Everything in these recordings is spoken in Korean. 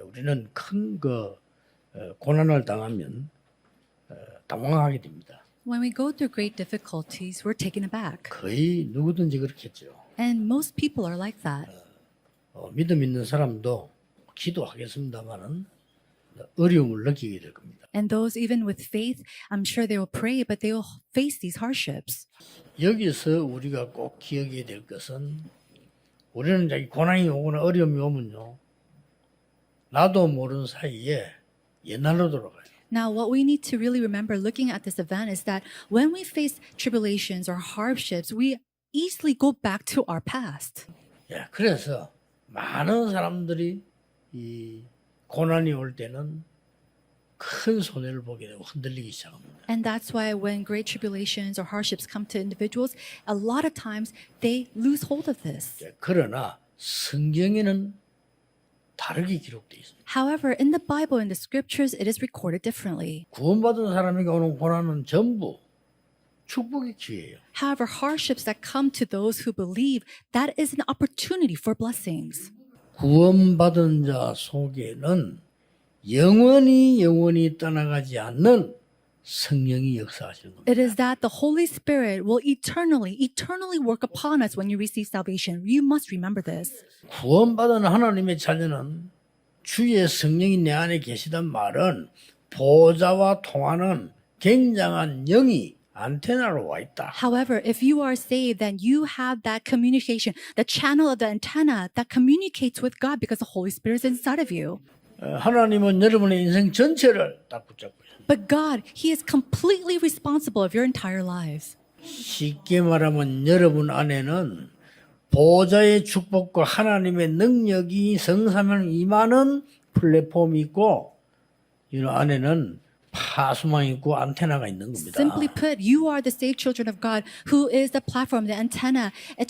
우리는 큰 고난을 당하면 당황하게 됩니다. When we go through great difficulties, we're taken aback. 거의 누구든지 그렇겠죠. And most people are like that. 믿음 있는 사람도 기도하겠습니다만은 어려움을 느끼게 될 겁니다. And those even with faith, I'm sure they will pray, but they will face these hardships. 여기서 우리가 꼭 기억해야 될 것은 우리는 이제 고난이 오거나 어려움이 오면요. 나도 모르는 사이에 옛날로 돌아가요. Now, what we need to really remember looking at this event is that when we face tribulations or hardships, we easily go back to our past. 예, 그래서 많은 사람들이 이 고난이 올 때는 큰 손해를 보게 되고 흔들리기 시작합니다. And that's why when great tribulations or hardships come to individuals, a lot of times they lose hold of this. 예, 그러나 성경에는 다르게 기록되어 있습니다. However, in the Bible, in the scriptures, it is recorded differently. 구원받은 사람에게 오는 고난은 전부 축복의 기회예요. However, hardships that come to those who believe, that is an opportunity for blessings. 구원받은 자 속에는 영원히 떠나가지 않는 성령이 역사하시는 겁니다. It is that the Holy Spirit will eternally work upon us when you receive salvation. You must remember this. 구원받은 하나님의 자녀는 주의 성령이 내 안에 계시단 말은 보좌와 통하는 굉장한 영이 안테나로 와 있다. However, if you are saved, then you have that communication, the channel of the antenna that communicates with God because the Holy Spirit is inside of you. 하나님은 여러분의 인생 전체를 딱 붙잡고 있습니다. But God, He is completely responsible of your entire lives. 쉽게 말하면 여러분 안에는 보좌의 축복과 하나님의 능력이 성삼을 임하는 플랫폼이 있고 이 안에는 파수망이 있고 안테나가 있는 겁니다. Simply put, you are the saved children of God, who is the platform, the antenna, and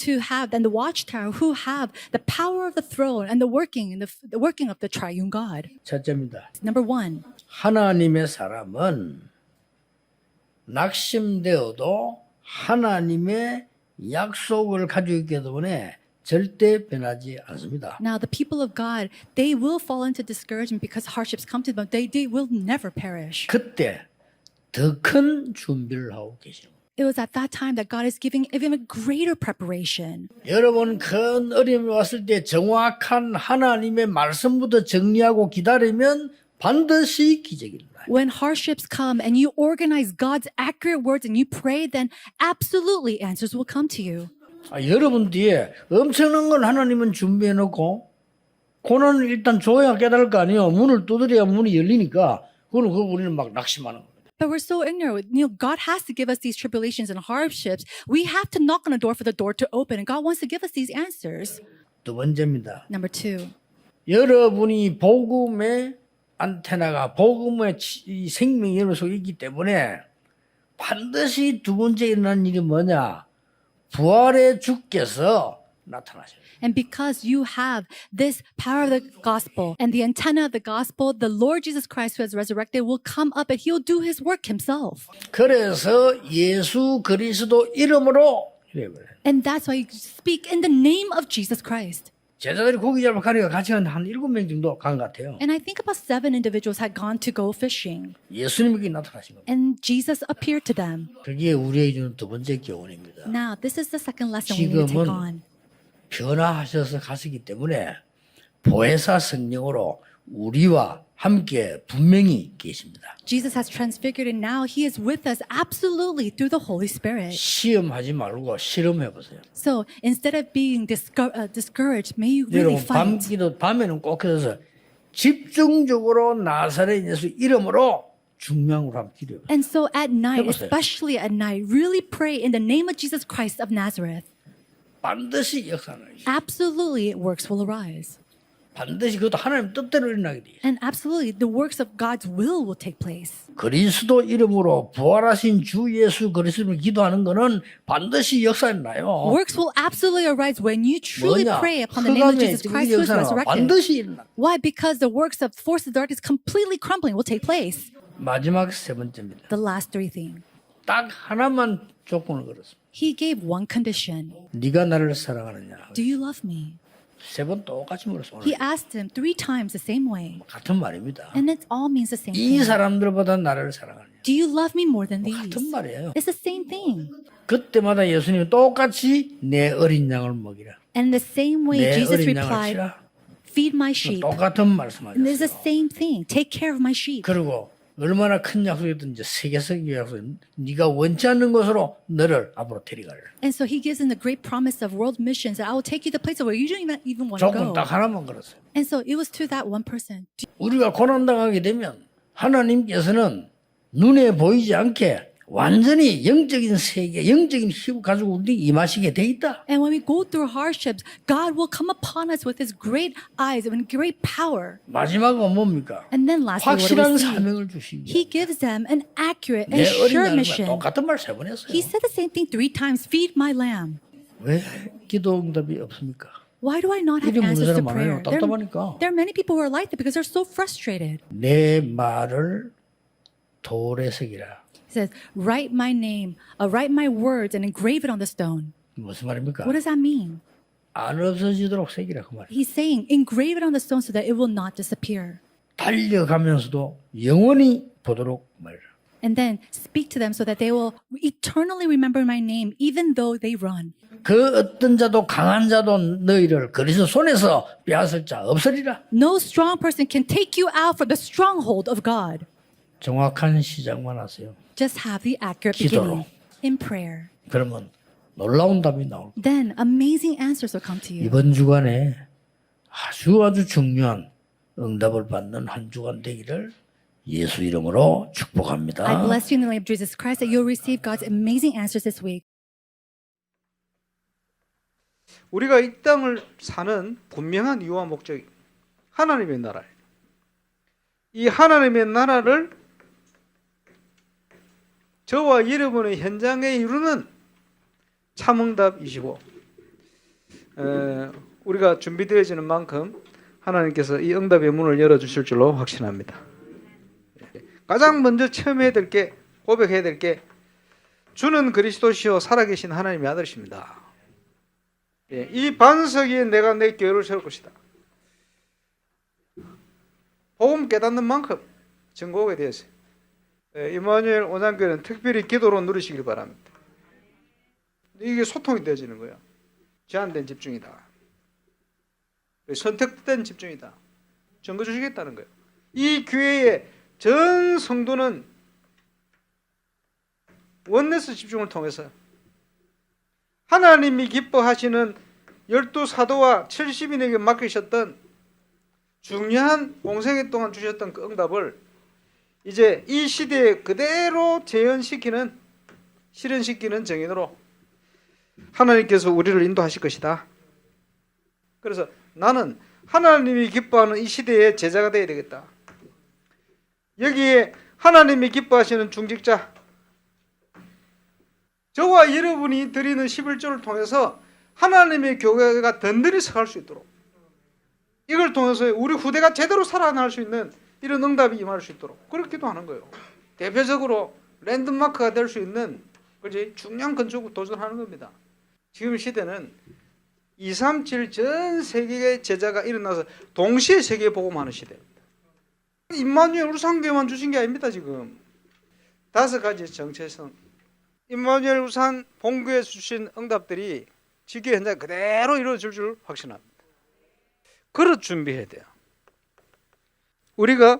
the watchtower, who have the power of the throne and the working of the triune God. 첫째입니다. Number one, 하나님의 사람은 낙심되어도 하나님의 약속을 가지고 있기 때문에 절대 변하지 않습니다. now the people of God, they will fall into discouragement because hardships come to them. They will never perish. 그때 더 큰 준비를 하고 계시는 겁니다. It was at that time that God is giving even a greater preparation. 여러분 큰 어려움이 왔을 때 정확한 하나님의 말씀부터 정리하고 기다리면 반드시 기적이 일어나요. When hardships come and you organize God's accurate words and you pray, then absolutely answers will come to you. 여러분 뒤에 엄청난 건 하나님은 준비해 놓고 고난을 일단 줘야 깨달을 거 아니에요. 문을 두드려야 문이 열리니까 그걸 우리는 막 낙심하는 거예요. But we're so ignorant. God has to give us these tribulations and hardships. We have to knock on the door for the door to open, and God wants to give us these answers. 두 번째입니다. Number two, 여러분이 복음의 안테나가 복음의 이 생명이 여러분 속에 있기 때문에 반드시 두 번째 일어난 일이 뭐냐? 부활의 주께서 나타나셔요. and because you have this power of the gospel and the antenna of the gospel, the Lord Jesus Christ who has resurrected will come up and He'll do His work Himself. 그래서 예수 그리스도 이름으로 이래 버려요. And that's why you speak in the name of Jesus Christ. 제자들이 고기 잡으러 가니까 같이 한 7명 정도 간 것 같아요. And I think about 7 individuals had gone to go fishing, 예수님에게 나타나신 겁니다. and Jesus appeared to them. 그게 우리에게 주는 두 번째 교훈입니다. Now, this is the second lesson we need to take on. 변화하셔서 가시기 때문에 보혜사 성령으로 우리와 함께 분명히 계십니다. Jesus has transfigured and now He is with us absolutely through the Holy Spirit. 시험하지 말고 실험해 보세요. So instead of being discouraged, may you really 여러분 fight. 밤에는 꼭 해서 집중적으로 나사렛 예수 이름으로 중명으로 한번 기도해 보세요. And so at night, 해보세요. especially at night, really pray in the name of Jesus Christ of Nazareth. 반드시 역사는 Absolutely, works will arise. 반드시 그것도 하나님 뜻대로 일어나게 돼 있어요. And absolutely, the works of God's will take place. 그리스도 이름으로 부활하신 주 예수 그리스도를 기도하는 거는 반드시 역사 일어나요. Works will absolutely arise when you truly 뭐냐? pray upon the name of 흑암의 Jesus Christ who is 역사는 resurrected. 반드시 일어나. Why? Because the works of forces of darkness completely crumbling will take place. 마지막 세 번째입니다. The last three things. 딱 하나만 조건을 걸었습니다. He gave one condition. 네가 나를 사랑하느냐? Do you love me? 세 번 똑같이 물었어. He 오늘. asked him 3 times the same way. 같은 말입니다. And it all means the same 이 thing. 사람들보다 나를 사랑하냐. Do you love me more than these? 같은 말이에요. It's the same thing. 그때마다 예수님이 똑같이 내 어린 양을 먹이라. And the same way 내 Jesus 어린 양을 replied, 치라. feed my sheep. 똑같은 And it's the 말씀하셨어요. same thing. Take care of my sheep. 그리고 얼마나 큰 약속이든지 세계적 약속, 네가 원치 않는 곳으로 너를 앞으로 데려가라. And so he gives them the great promise of world missions that I will take you to places where you don't even want to 조건 go. 딱 하나만 걸었어요. And so it was to that one person. 우리가 고난당하게 되면 하나님께서는 눈에 보이지 않게 완전히 영적인 세계, 영적인 힘을 가지고 우리 임하시게 돼 있다. And when we go through hardships, God will come upon us with his great eyes and great power. 마지막은 뭡니까? And then lastly, what do 확실한 we see? 사명을 주십니다. He gives them an accurate and 내 어린 sure 양과 mission. 똑같은 말 세 번 했어요. He said the same thing 3 times, feed my lamb. 왜 기도 응답이 없습니까? Why do I not have 이리 묻는 answers to 사람 많아요. prayer? 답답하니까. There are many people who are like that because they're so frustrated. 내 말을 돌에 새기라. He says, write my name, write my words and engrave it on the stone. 무슨 말입니까? What does that mean? 안 없어지도록 새기라 그 말이에요. He's saying, engrave it on the stone so that it will not disappear. 달려가면서도 영원히 보도록 말이라. And then speak to them so that they will eternally remember my name even though they run. 그 어떤 자도 강한 자도 너희를 그리스도 손에서 빼앗을 자 없으리라. No strong person can take you out from the stronghold of God. 정확한 시작만 하세요. Just have the accurate 기도로. beginning in prayer. 그러면 놀라운 답이 나올 거예요. Then amazing answers will come to you. 이번 주간에 아주 중요한 응답을 받는 한 주간 되기를 예수 이름으로 I 축복합니다. bless you in the name of Jesus Christ that you'll receive God's amazing answers this week. 우리가 이 땅을 사는 분명한 이유와 목적이 하나님의 나라예요. 이 하나님의 나라를 저와 여러분의 현장에 이루는 참응답이시고 우리가 준비되어지는 만큼 하나님께서 이 응답의 문을 열어주실 줄로 확신합니다. 가장 먼저 체험해야 될 게, 고백해야 될 게 주는 그리스도시요 살아계신 하나님의 아들이십니다. 이 반석 위에 내가 내 교회를 세울 것이다. 복음 깨닫는 만큼 증거하게 되었어요. 임마누엘 온양교회는 특별히 기도로 누리시길 바랍니다. 이게 소통이 되어지는 거예요. 제한된 집중이다. 선택된 집중이다. 증거 주시겠다는 거예요. 이 교회의 전 성도는 원네스 집중을 통해서 하나님이 기뻐하시는 12사도와 70인에게 맡기셨던 중요한 공생애 동안 주셨던 그 응답을 이제 이 시대에 그대로 재현시키는, 실현시키는 정인으로 하나님께서 우리를 인도하실 것이다. 그래서 나는 하나님이 기뻐하는 이 시대의 제자가 되어야 되겠다. 여기에 하나님이 기뻐하시는 중직자, 저와 여러분이 드리는 11조를 통해서 하나님의 교회가 든든히 서갈 수 있도록, 이걸 통해서 우리 후대가 제대로 살아날 수 있는 이런 응답이 임할 수 있도록 그렇게 기도하는 거예요. 대표적으로 랜드마크가 될 수 있는 중요한 건축을 도전하는 겁니다. 지금 시대는 237 전 세계의 제자가 일어나서 동시에 세계에 복음하는 시대입니다. 임마누엘 우상교회만 주신 게 아닙니다. 지금 5가지 정체성, 임마누엘 우상 본교에 주신 응답들이 지교 현장 그대로 이루어질 줄 확신합니다. 그릇 준비해야 돼요. 우리가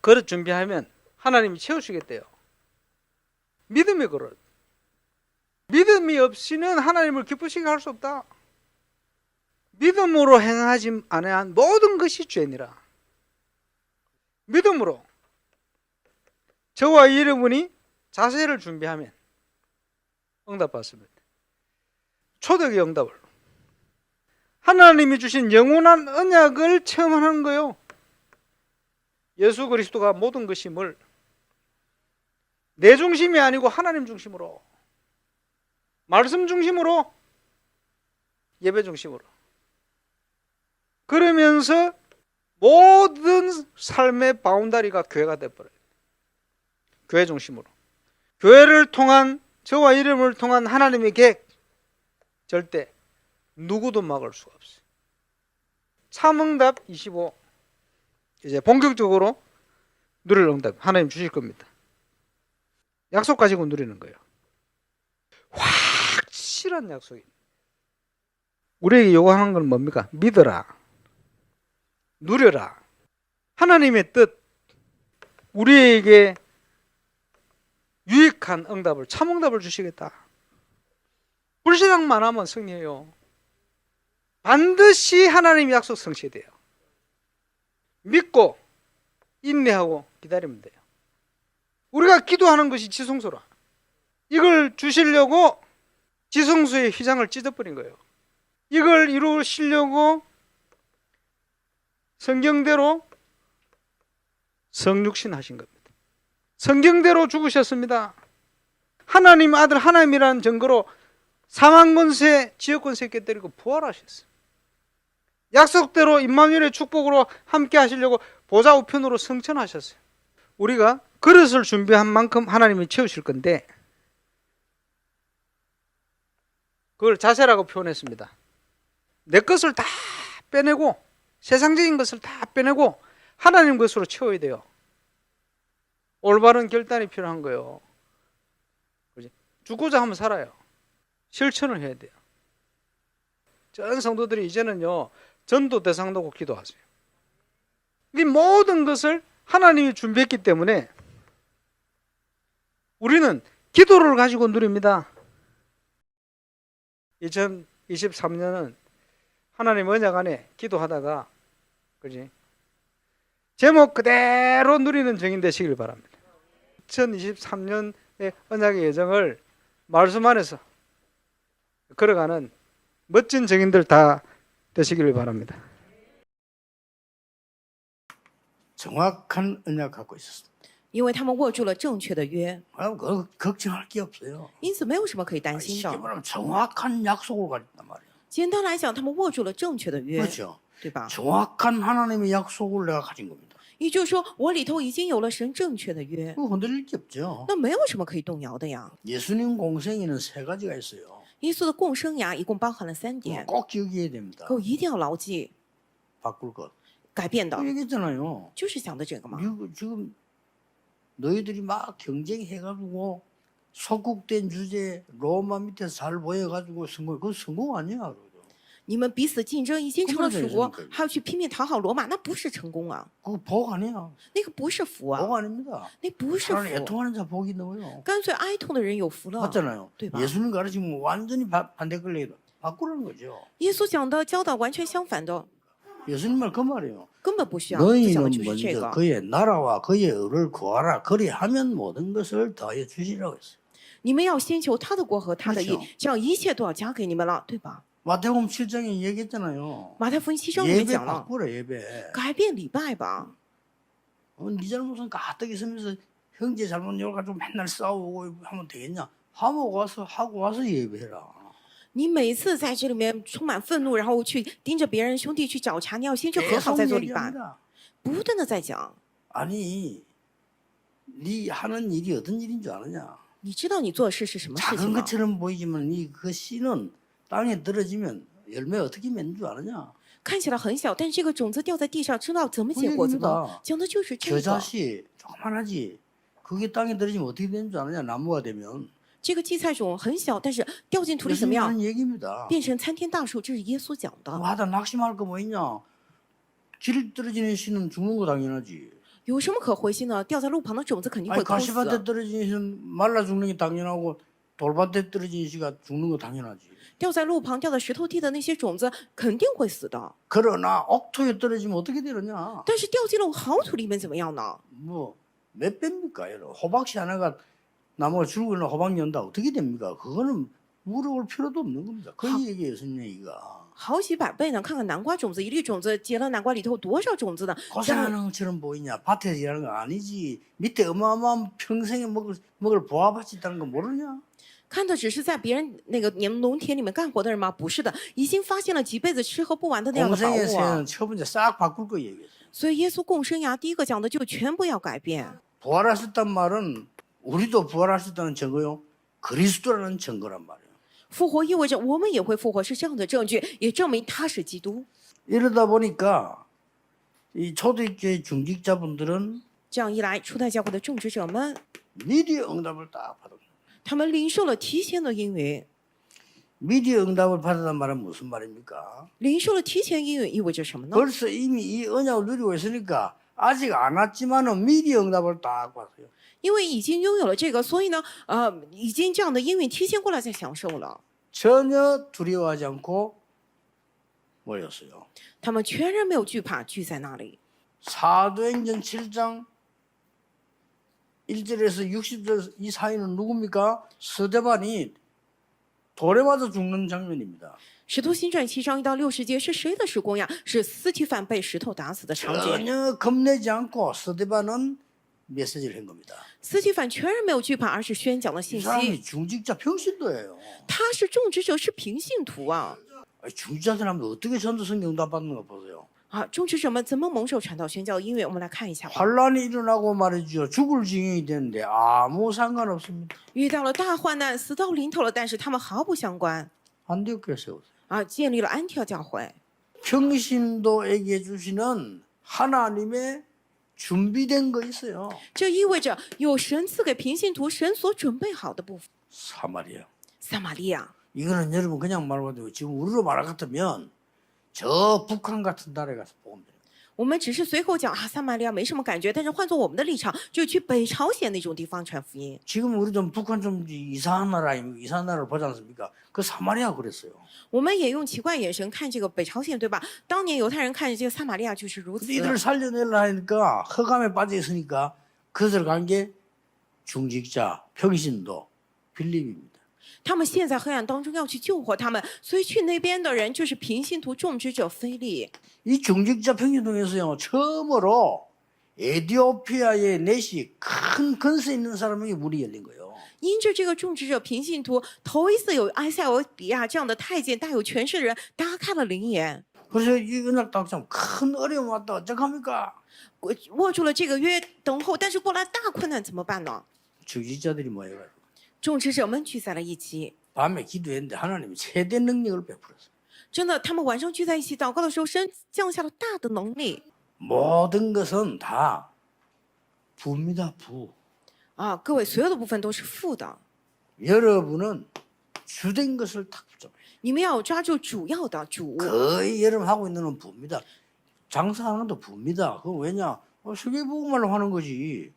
그릇 준비하면 하나님이 채우시겠대요. 믿음의 그릇. 믿음이 없이는 하나님을 기쁘시게 할 수 없다. 믿음으로 행하지 않아야 한 모든 것이 죄니라. 믿음으로 저와 여러분이 자세를 준비하면 응답받습니다. 초대의 응답을, 하나님이 주신 영원한 언약을 체험하는 거예요. 예수 그리스도가 모든 것임을 내 중심이 아니고 하나님 중심으로, 말씀 중심으로, 예배 중심으로, 그러면서 모든 삶의 바운다리가 교회가 돼버려요. 교회 중심으로. 교회를 통한, 저와 이름을 통한 하나님의 계획 절대 누구도 막을 수가 없어요. 3응답 25. 이제 본격적으로 누릴 응답 하나님 주실 겁니다. 약속 가지고 누리는 거예요. 확실한 약속입니다. 우리에게 요구하는 건 뭡니까? 믿어라. 누려라. 하나님의 뜻, 우리에게 유익한 응답을, 참 응답을 주시겠다. 불신앙만 하면 승리해요. 반드시 하나님 약속 성취돼요. 믿고 인내하고 기다리면 돼요. 우리가 기도하는 것이 지성소라. 이걸 주시려고 지성소의 휘장을 찢어버린 거예요. 이걸 이루시려고 성경대로 성육신 하신 겁니다. 성경대로 죽으셨습니다. 하나님 아들 하나님이라는 증거로 사망권세, 지역권세 깨뜨리고 부활하셨어요. 약속대로 임마누엘의 축복으로 함께 하시려고 보좌 우편으로 승천하셨어요. 우리가 그릇을 준비한 만큼 하나님이 채우실 건데 그걸 자세라고 표현했습니다. 내 것을 다 빼내고 세상적인 것을 다 빼내고 하나님 것으로 채워야 돼요. 올바른 결단이 필요한 거예요. 그렇지? 죽고자 하면 살아요. 실천을 해야 돼요. 전 성도들이 이제는요 전도 대상도고 기도하세요. 이 모든 것을 하나님이 준비했기 때문에 우리는 기도를 가지고 누립니다. 2023년은 하나님 언약 안에 기도하다가 그지? 제목 그대로 누리는 증인 되시길 바랍니다. 2023년의 언약의 예정을 말씀 안에서 걸어가는 멋진 증인들 다 되시길 바랍니다. 정확한 언약 갖고 있었습니다. 因为他们握住了正确的约， 그 걱정할 게 없어요. 因此没有什么可以担心 쉽게 的。 말하면 정확한 약속을 가졌단 말이에요. 简单来讲，他们握住了正确的约， 그렇죠. 对吧？ 정확한 하나님의 약속을 내가 가진 겁니다. 也就是说，我里头已经有了神正确的约， 그거 흔들릴 게 없죠. 那没有什么可以动摇的呀。 예수님 공생에는 세 가지가 있어요. 耶稣的共生涯一共包含了3点， 꼭 기억해야 됩니다. 可我一定要牢记， 바꿀 것. 改变的 얘기했잖아요. 就是想的这个嘛。 지금 너희들이 막 경쟁해가지고 속국된 주제 로마 밑에서 잘 보여가지고 성공, 그거 성공 아니야. 그거. 你们彼此竞争，已经成了根本就属国是这个，还要去拼命讨好罗马，那不是成功啊， 그거 복 아니야. 那个不是福 복 啊， 아닙니다. 那不是 차라리 福， 애통하는 자 복이 넘어요. 干脆哀痛的人有福了。 맞잖아요. 네, 봐. 예수님 가르치면 완전히 반대 걸려요. 바꾸라는 거죠. 耶稣讲的教导完全相反的， 예수님 말 그 말이에요. 根本不需要。这讲的 너희는 就是这 먼저 个。 그의 나라와 그의 의를 구하라. 그리하면 모든 것을 더해 주시라고 했어요. 你们要先求他的国和他的义 그렇죠 ，这样一切都要加给你们了，对吧？ 마태복음 7장에 얘기했잖아요. 马太福音7章里面 예배 讲了， 바꾸라 예배. 改变礼拜吧。 네 잘못은 가뜩 있으면서 형제 잘못 열어가지고 맨날 싸우고 하면 되겠냐? 하고 와서 예배해라. 你每次在这里面充满愤怒，然后去盯着别人兄弟去找茬，你要先去和好 계속 再做礼拜， 얘기합니다. 不断的在讲。 아니, 네 하는 일이 어떤 일인 줄 아느냐? 你知道你做的事是什么事 작은 情吗？ 것처럼 보이지만 이 그 씨는 땅에 떨어지면 열매 어떻게 맺는 줄 아느냐? 看起来很小，但是这个种子掉在地上，知道怎么结 그 果子吗 얘기입니다 ？讲的就是这个。 겨자씨 조그만하지. 그게 땅에 떨어지면 어떻게 되는 줄 아느냐? 나무가 되면. 这个荠菜种很小，但是掉进土里怎么 예수님 样？ 하는 얘기입니다. 变成参天大树，这是耶稣讲的。 하다 낙심할 거 뭐 있냐? 길 떨어지는 씨는 죽는 거 당연하지. 有什么可灰心的？掉在路旁的种子肯定 아니 会枯死。 가시밭에 떨어지는 씨는 말라 죽는 게 당연하고 돌밭에 떨어지는 씨가 죽는 거 당연하지. 掉在路旁、掉在石头地的那些种子肯定会死的， 그러나 옥토에 떨어지면 어떻게 되느냐? 但是掉进了好土里面怎么样呢？ 뭐 몇 배입니까? 여러분? 호박씨 하나가 나무가 줄고는 호박 연다 어떻게 됩니까? 그거는 물어볼 필요도 없는 겁니다. 그 얘기예요, 예수님 얘기가. 好几百倍呢！看看南瓜种子，一粒种子结了南瓜里头多少种子呢？ 고생하는 것처럼 보이냐? 밭에서 일하는 거 아니지. 밑에 어마어마한 평생에 먹을 보아밭이 있다는 거 모르냐? 看的只是在别人那个农田里面干活的人吗？不是的，已经发现了几辈子吃喝不完的那样的宝 공생의 物啊！ 새는 첫 번째 싹 바꿀 거 얘기했어요. 所以耶稣共生涯第一个讲的就全部要改变。 부활하셨단 말은 우리도 부활하셨다는 증거요. 그리스도라는 증거란 말이에요. 复活意味着我们也会复活，是这样的证据，也证明他是基督。 이러다 보니까 이 초대교회 중직자분들은 这样一来，初代教会的种植者们， 미리 응답을 딱 받은 거예요. 他们领受了提前的应允。 미리 응답을 받았단 말은 무슨 말입니까? 领受了提前应允意味着什么呢？ 벌써 이미 이 언약을 누리고 있으니까 아직 안 왔지만은 미리 응답을 딱 받았어요. 因为已经拥有了这个，所以呢，已经这样的应允提前过来再享受了。 전혀 두려워하지 않고 모였어요. 他们全然没有惧怕，聚在那里。 사도행전 7장 1절에서 60절 이 사이는 누굽니까? 스데반이 돌에 맞아 죽는 장면입니다. 使徒行传7章1到60节是谁的时光呀？是斯提凡被石头打死的场景。 전혀 겁내지 않고 스데반은 메시지를 한 겁니다. 斯提凡全然没有惧怕，而是宣讲了 이 信 사람이 息。 중직자 평신도예요. 他是种植者，是平信徒啊！ 중직자들 하면 어떻게 전도성 응답 받는 거 보세요. 啊，种植者们怎么蒙受传道宣教的音乐？我们来看一下吧。 환란이 일어나고 말이죠. 죽을 지경이 되는데 아무 상관없습니다. 遇到了大患难，死到临头了，但是他们毫不相关 안디옥교회 세우세요. 啊！建立了安提阿教会。 평신도에게 주시는 하나님의 준비된 거 있어요. 这意味着有神赐给平信徒神所准备好的部分。 사마리아. 撒玛利亚， 이거는 여러분 그냥 말하고 지금 우리로 말할 것 같으면 저 북한 같은 나라에 가서 보면 돼요. 我们只是随口讲啊，撒玛利亚没什么感觉，但是换做我们的立场，就去北朝鲜那种地方传福音。 지금 우리 좀 북한 좀 이상한 나라 아닙니까? 이상한 나라를 보지 않습니까? 그 사마리아 그랬어요. 我们也用奇怪眼神看这个北朝鲜，对吧？当年犹太人看这个撒玛利亚就是如此 근데 。 이들을 살려내려 하니까 허감에 빠져 있으니까 그들 간 게 중직자, 평신도, 빌립입니다. 他们现在黑暗当中要去救活他们，所以去那边的人就是平信徒种植者腓利。 이 중직자 평신도에서요 처음으로 에티오피아의 넷이 큰 건세 있는 사람에게 문이 열린 거예요. 因着这个种植者平信徒，头一次有埃塞俄比亚这样的太监大有权势的人打开了灵眼， 그래서 이 은혜 딱 참 큰 어려움 왔다 어떡합니까? 握住了这个约等候，但是过来大困难怎么办呢？ 중직자들이 모여가지고 种植者们聚在了一起， 밤에 기도했는데 하나님이 최대 능력을 베풀었어요. 真的，他们晚上聚在一起祷告的时候，神降下了大的能力 모든 것은 다 부입니다. 부. 啊！各位，所有的部分都是负的， 여러분은 주된 것을 딱 붙잡아요. 你们要抓住主要的主。 거의 여러분 하고 있는 건 부입니다. 장사하는 것도 부입니다. 그건 왜냐? 세계복음말로 하는 거지.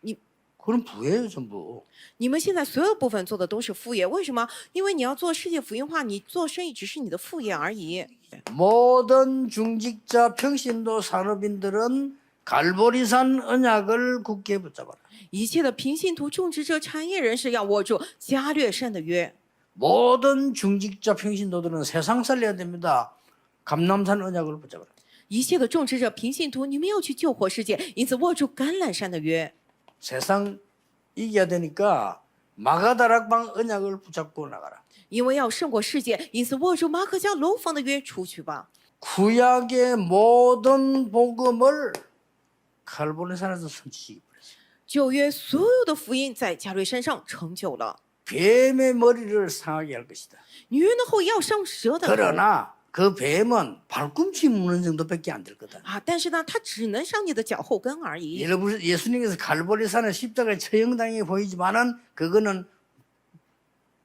이- 그건 부예요 전부. 你们现在所有部分做的都是副业，为什么？因为你要做世界福音化，你做生意只是你的副业而已。 모든 중직자 평신도 산업인들은 갈보리산 언약을 굳게 붙잡아라. 一切的平信徒种植者产业人士要握住加略山的约。 모든 중직자 평신도들은 세상 살려야 됩니다. 감남산 언약을 붙잡아라. 一切的种植者平信徒，你们要去救活世界，因此握住橄榄山的约。 세상 이겨야 되니까 마가다락방 언약을 붙잡고 나가라. 因为要胜过世界，因此握住马可家楼房的约出去吧。 구약의 모든 복음을 갈보리산에서 선지시기 버렸어요. 旧约所有的福音在加略山上成就了。 뱀의 머리를 상하게 할 것이다. 女人的后裔要上蛇的头 그러나 그 뱀은 발꿈치 무는 정도밖에 안 될 거다. 啊，但是呢，它只能上你的脚后跟而已。 여러분 예수님께서 갈보리산의 십자가에 처형당해 보이지만은 그거는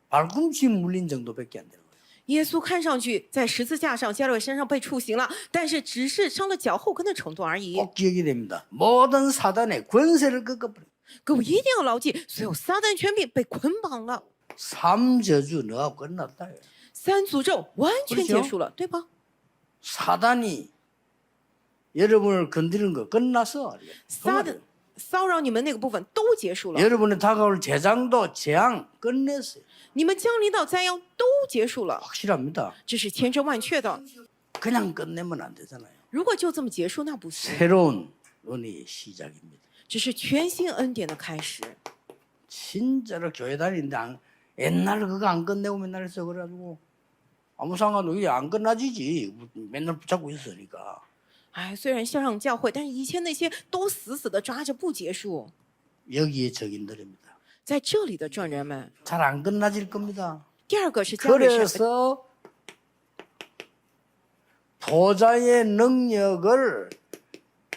발꿈치 물린 정도밖에 안 되는 거예요. 耶稣看上去在十字架上加略山上被处刑了，但是只是伤了脚后跟的程度而已。 꼭 기억이 됩니다. 모든 사단의 권세를 꺾어버려. 各位一定要牢记，所有撒旦权柄被捆绑了， 삼저주 너하고 끝났다. 三诅咒完全结束了，对吧？ 사단이 여러분을 건드리는 거 끝났어. 撒旦骚扰你们那个部分都结束了， 여러분의 다가올 재앙도 재앙 끝냈어요. 你们降临到灾殃都结束了， 확실합니다. 这是千真万确的。 그냥 끝내면 안 되잖아요. 如果就这么结束，那不行， 새로운 은혜의 시작입니다. 这是全新恩典的开始。 진짜로 교회 다니는데 옛날 그거 안 끝내고 맨날 했어 그래가지고 아무 상관없이 안 끝나지지. 맨날 붙잡고 있으니까. 哎，虽然向上教会，但是以前那些都死死的抓着不结束。 여기에 적인들입니다. 在这里的证人们， 잘 안 끝나질 겁니다. 第二个是加略山， 그래서 보좌의 능력을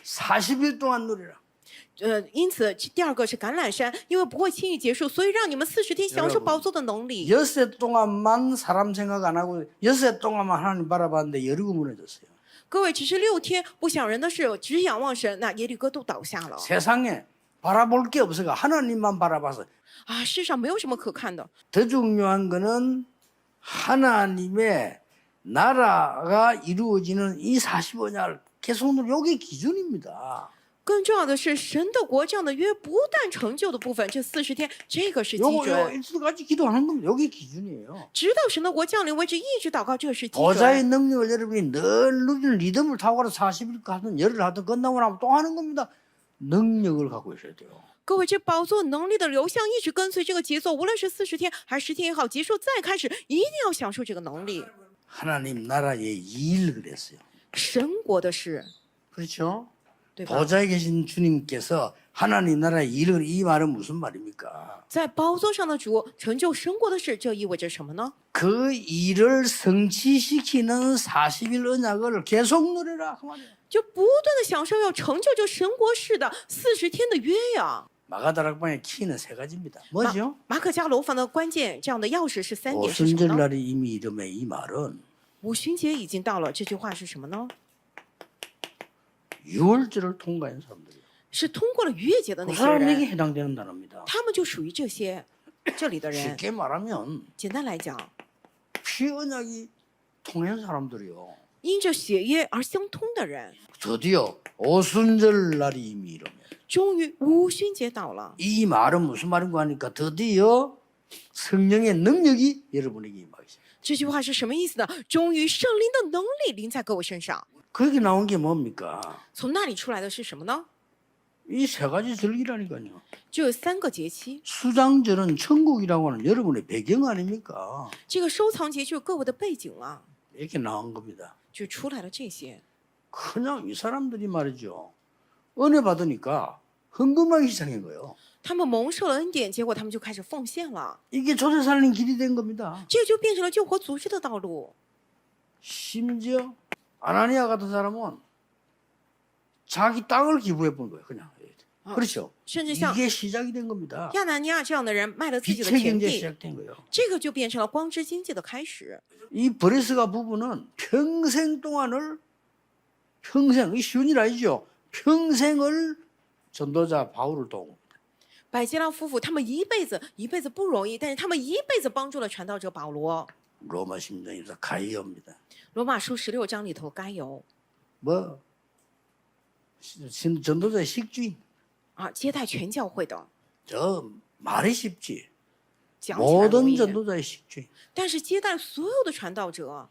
40일 동안 누리라. 因此第二个是橄榄山，因为不会轻易结束，所以让你们40天享受宝座的能力。 엿새 동안만 사람 생각 안 하고 엿새 동안만 하나님 바라봤는데 여리고 무너졌어요. 各位只是6天不想人的事，只仰望神，那耶利哥都倒下了。 세상에 바라볼 게 없어가 하나님만 바라봐서 啊，世上没有什么可看的。 더 중요한 거는 하나님의 나라가 이루어지는 이 45년 계속 누리 이게 기준입니다. 更重要的是，神的国这样的约不但成就的部分，这40天这个是基 요거 准， 이때까지 기도하는 겁니다. 이게 기준이에요. 直到神的国降临为止，一直祷告，这个是基 보좌의 准。 능력을 여러분이 늘 누리는 리듬을 타고 가서 40일 하든 열흘 하든 끝나고 나면 또 하는 겁니다. 능력을 갖고 있어야 돼요. 各位，这宝座能力的流向一直跟随这个节奏，无论是40天还是10天也好，结束再开始，一定要享受这个能力。 하나님 나라의 일 그랬어요. 神国的事， 그렇죠? 对吧？ 보좌에 계신 주님께서 하나님 나라의 일을 이 말은 무슨 말입니까? 在宝座上的主成就神国的事，这意味着什么呢？ 그 일을 성취시키는 40일 언약을 계속 누리라 그 말이에요. 就不断的享受要成就这神国事的40天的约呀。 마가다락방의 키는 세 가지입니다. 뭐죠? 马可家楼房的关键，这样的钥匙是3点，是什么呢？ 오순절날이 이미 이름에 이 말은 五旬节已经到了，这句话是什么呢？ 유월절을 통과한 사람들이에요. 是通过了逾越节的 그 那些 사람에게 人， 해당되는 단어입니다. 他们就属于这些这里的人。 쉽게 말하면 简单来讲， 피 언약이 통한 사람들이요. 因着血约而相通的人， 드디어 오순절날이 이미 이름에 终于五旬节到了。 이 말은 무슨 말인가 하니까 드디어 성령의 능력이 여러분에게 임하기 시작해요. 这句话是什么意思呢？终于圣灵的能力临在各位身上。 거기 나온 게 뭡니까? 从那里出来的是什么呢？ 이 세 가지 절기라니까요. 就有3个节期。 수장절은 천국이라고 하는 여러분의 배경 아닙니까? 这个收藏节就是各位的背景啊， 이렇게 나온 겁니다. 就出来了这些。 그냥 이 사람들이 말이죠. 은혜 받으니까 헌금하기 시작한 거예요. 他们蒙受了恩典，结果他们就开始奉献了， 이게 조세 살린 길이 된 겁니다. 这就变成了救活组织的道路。 심지어 아나니아 같은 사람은 자기 땅을 기부해 본 거예요. 그냥. 그렇죠. 甚至像 이게 시작이 된 겁니다. 亚拿尼亚这样的人卖了自己的 빛의 田 경제 地， 시작된 거예요. 这个就变成了光之经济的开始。 이 브레스가 부부는 평생 동안을 평생 이 쉬운 일 아니죠. 평생을 전도자 바울을 도운 百基拉夫妇他们一辈子不容易，但是他们一辈子帮助了传道者保罗。 로마 심정에서 가이옵니다. 罗马书16章里头该有 뭐 전도자 식주인 啊，接待全教会的， 저 말이 쉽지. 讲起来容 모든 易， 전도자의 식주인. 但是接待所有的传道者，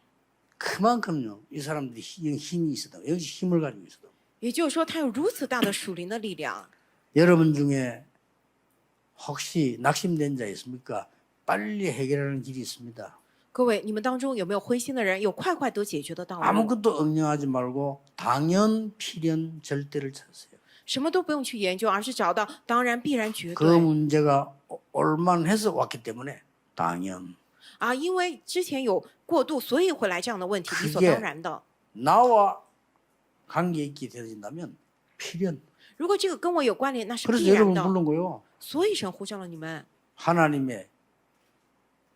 그만큼요. 이 사람들이 힘이 있어도 여기 힘을 가지고 있어도 也就是说，他有如此大的属灵的力量。 여러분 중에 혹시 낙심된 자 있습니까? 빨리 해결하는 길이 있습니다. 各位，你们当中有没有灰心的人？有快快得解决的道路， 아무것도 응용하지 말고 당연, 필연, 절대를 찾으세요. 什么都不用去研究，而是找到当然、必然、绝 그 对 문제가 올만해서 왔기 때문에 당연. 啊，因为之前有过度，所以会来这样的问题，理所当然的。 나와 관계 있게 되어진다면 필연. 如果这个跟我有关联，那是 그래서 必然 여러분 的。 부른 거요. 所以神呼叫了你们， 하나님의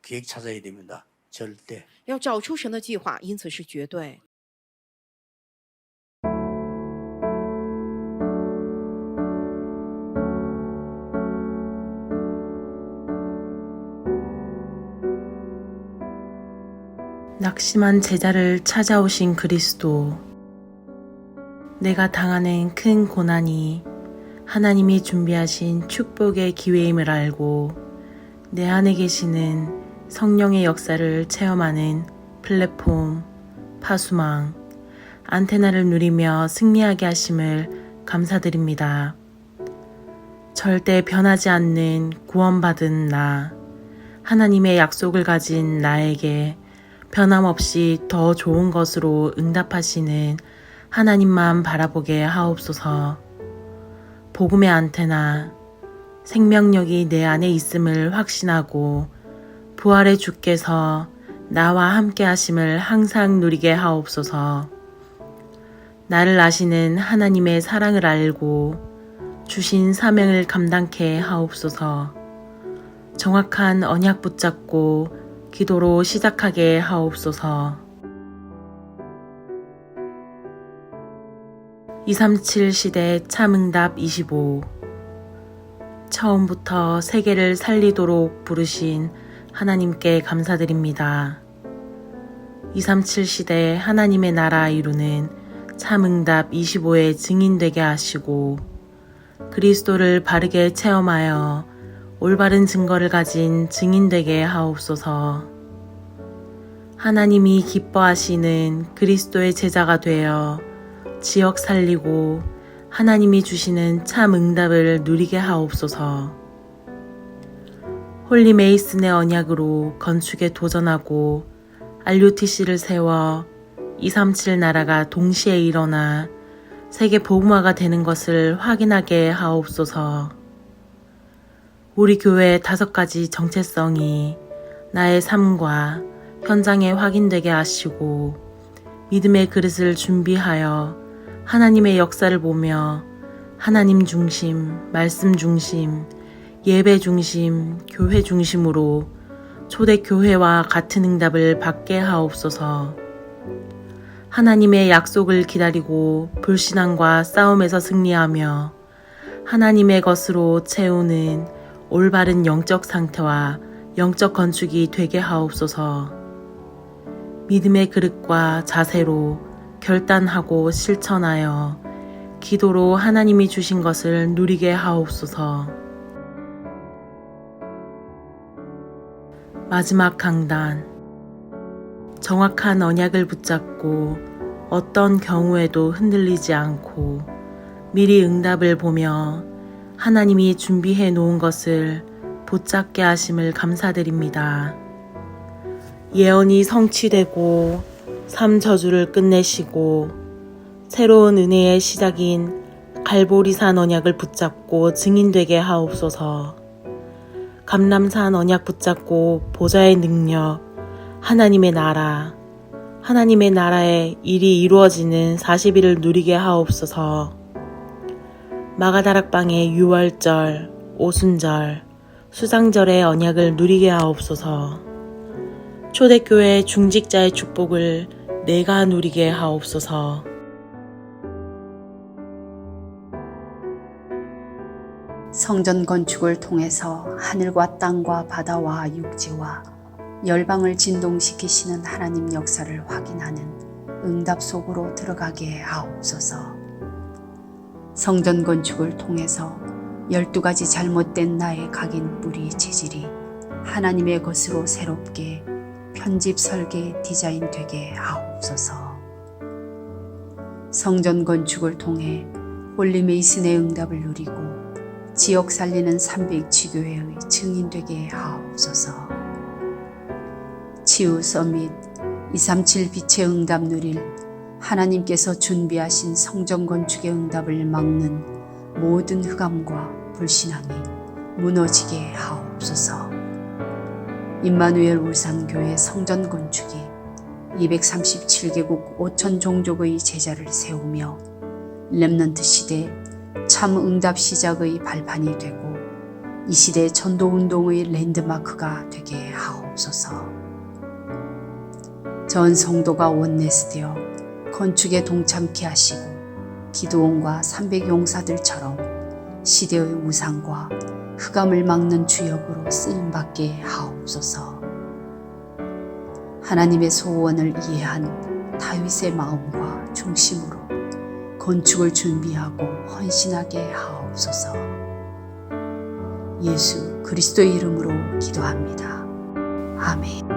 계획 찾아야 됩니다. 절대. 要找出神的计划，因此是绝对。 낙심한 제자를 찾아오신 그리스도. 내가 당하는 큰 고난이 하나님이 준비하신 축복의 기회임을 알고 내 안에 계시는 성령의 역사를 체험하는 플랫폼, 파수망, 안테나를 누리며 승리하게 하심을 감사드립니다. 절대 변하지 않는 구원받은 나, 하나님의 약속을 가진 나에게 변함없이 더 좋은 것으로 응답하시는 하나님만 바라보게 하옵소서. 복음의 안테나, 생명력이 내 안에 있음을 확신하고 부활의 주께서 나와 함께 하심을 항상 누리게 하옵소서. 나를 아시는 하나님의 사랑을 알고 주신 사명을 감당케 하옵소서. 정확한 언약 붙잡고 기도로 시작하게 하옵소서. 237 시대 참응답 25. 처음부터 세계를 살리도록 부르신 하나님께 감사드립니다. 237 시대 하나님의 나라 이루는 참응답 25의 증인되게 하시고 그리스도를 바르게 체험하여 올바른 증거를 가진 증인되게 하옵소서. 하나님이 기뻐하시는 그리스도의 제자가 되어 지역 살리고 하나님이 주시는 참 응답을 누리게 하옵소서. 홀리 메이슨의 언약으로 건축에 도전하고 RUTC를 세워 237 나라가 동시에 일어나 세계 복음화가 되는 것을 확인하게 하옵소서. 우리 교회의 5가지 정체성이 나의 삶과 현장에 확인되게 하시고 믿음의 그릇을 준비하여 하나님의 역사를 보며 하나님 중심, 말씀 중심, 예배 중심, 교회 중심으로 초대교회와 같은 응답을 받게 하옵소서. 하나님의 약속을 기다리고 불신앙과 싸움에서 승리하며 하나님의 것으로 채우는 올바른 영적 상태와 영적 건축이 되게 하옵소서. 믿음의 그릇과 자세로 결단하고 실천하여 기도로 하나님이 주신 것을 누리게 하옵소서. 마지막 강단. 정확한 언약을 붙잡고 어떤 경우에도 흔들리지 않고 미리 응답을 보며 하나님이 준비해 놓은 것을 붙잡게 하심을 감사드립니다. 예언이 성취되고 삶 저주를 끝내시고 새로운 은혜의 시작인 갈보리산 언약을 붙잡고 증인되게 하옵소서. 감람산 언약 붙잡고 보좌의 능력, 하나님의 나라, 하나님의 나라의 일이 이루어지는 40일을 누리게 하옵소서. 마가다락방의 유월절, 오순절, 수장절의 언약을 누리게 하옵소서. 초대교회 중직자의 축복을 내가 누리게 하옵소서. 성전 건축을 통해서 하늘과 땅과 바다와 육지와 열방을 진동시키시는 하나님 역사를 확인하는 응답 속으로 들어가게 하옵소서. 성전 건축을 통해서 12가지 잘못된 나의 각인 뿌리 체질이 하나님의 것으로 새롭게 편집 설계 디자인 되게 하옵소서. 성전 건축을 통해 홀리 메이슨의 응답을 누리고 지역 살리는 300지교회의 증인 되게 하옵소서. 치유 서밋 237 빛의 응답 누릴 하나님께서 준비하신 성전 건축의 응답을 막는 모든 흑암과 불신앙이 무너지게 하옵소서. 임마누엘 울산교회 성전 건축이 237개국 5천 종족의 제자를 세우며 렘넌트 시대 참 응답 시작의 발판이 되고 이 시대 전도운동의 랜드마크가 되게 하옵소서. 전 성도가 원내스되어 건축에 동참케 하시고 기도원과 300용사들처럼 시대의 우상과 흑암을 막는 주역으로 쓰임받게 하옵소서. 하나님의 소원을 이해한 다윗의 마음과 중심으로 건축을 준비하고 헌신하게 하옵소서. 예수 그리스도의 이름으로 기도합니다. 아멘.